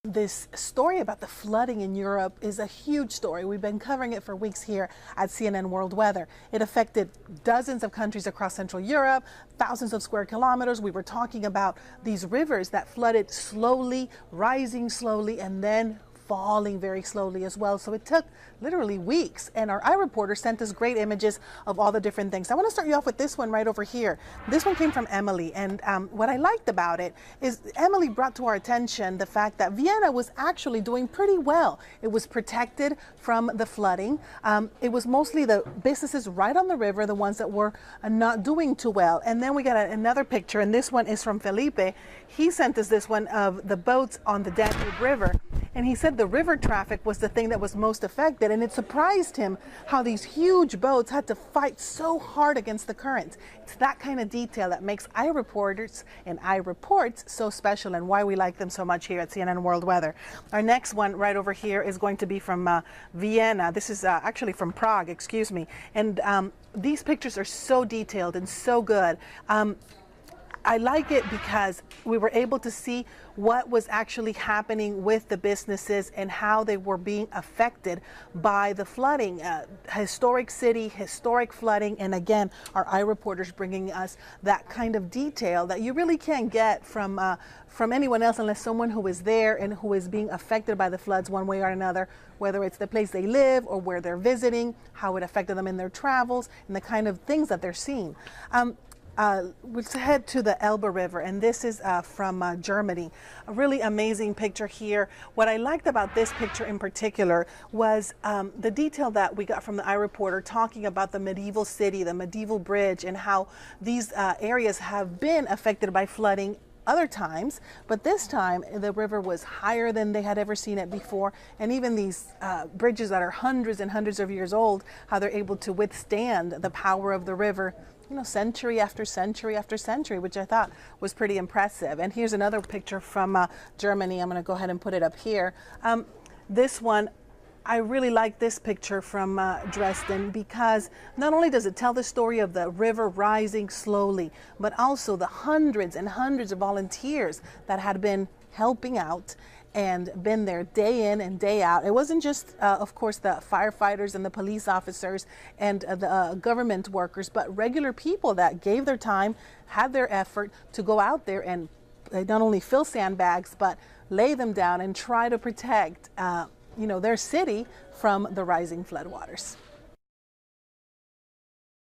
This story about the flooding in Europe is a huge story. We've been covering it for weeks here at CNN World Weather. It affected dozens of countries across Central Europe, thousands of square kilometers. We were talking about these rivers that flooded slowly, rising slowly, and then falling very slowly as well. So it took literally weeks, and our iReporter sent us great images of all the different things. I want to start you off with this one right over here. This one came from Emily, and what I liked about it is Emily brought to our attention the fact that Vienna was actually doing pretty well. It was protected from the flooding. It was mostly the businesses right on the river, the ones that were not doing too well. And then we got another picture, and this one is from Felipe. He sent us this one of the boats on the Danube River. And he said the river traffic was the thing that was most affected, and it surprised him how these huge boats had to fight so hard against the currents. It's that kind of detail that makes iReporters and iReports so special, and why we like them so much here at CNN World Weather. Our next one right over here is going to be from Vienna. This is actually from Prague, excuse me. And these pictures are so detailed and so good. I like it because we were able to see what was actually happening with the businesses and how they were being affected by the flooding. Historic city, historic flooding, and again, our iReporters bringing us that kind of detail that you really can't get from anyone else unless someone who is there and who is being affected by the floods one way or another, whether it's the place they live or where they're visiting, how it affected them in their travels, and the kind of things that they're seeing. Let's head to the Elbe River, and this is from Germany. A really amazing picture here. What I liked about this picture in particular was the detail that we got from the iReporter talking about the medieval city, the medieval bridge, and how these areas have been affected by flooding other times, but this time the river was higher than they had ever seen it before, and even these bridges that are hundreds and hundreds of years old, how they're able to withstand the power of the river, you know, century after century after century, which I thought was pretty impressive. And here's another picture from Germany. I'm going to go ahead and put it up here. This one, I really like this picture from Dresden because not only does it tell the story of the river rising slowly, but also the hundreds and hundreds of volunteers that had been helping out and been there day in and day out. It wasn't just, of course, the firefighters and the police officers and the government workers, but regular people that gave their time, had their effort to go out there and not only fill sandbags, but lay them down and try to protect their city from the rising floodwaters.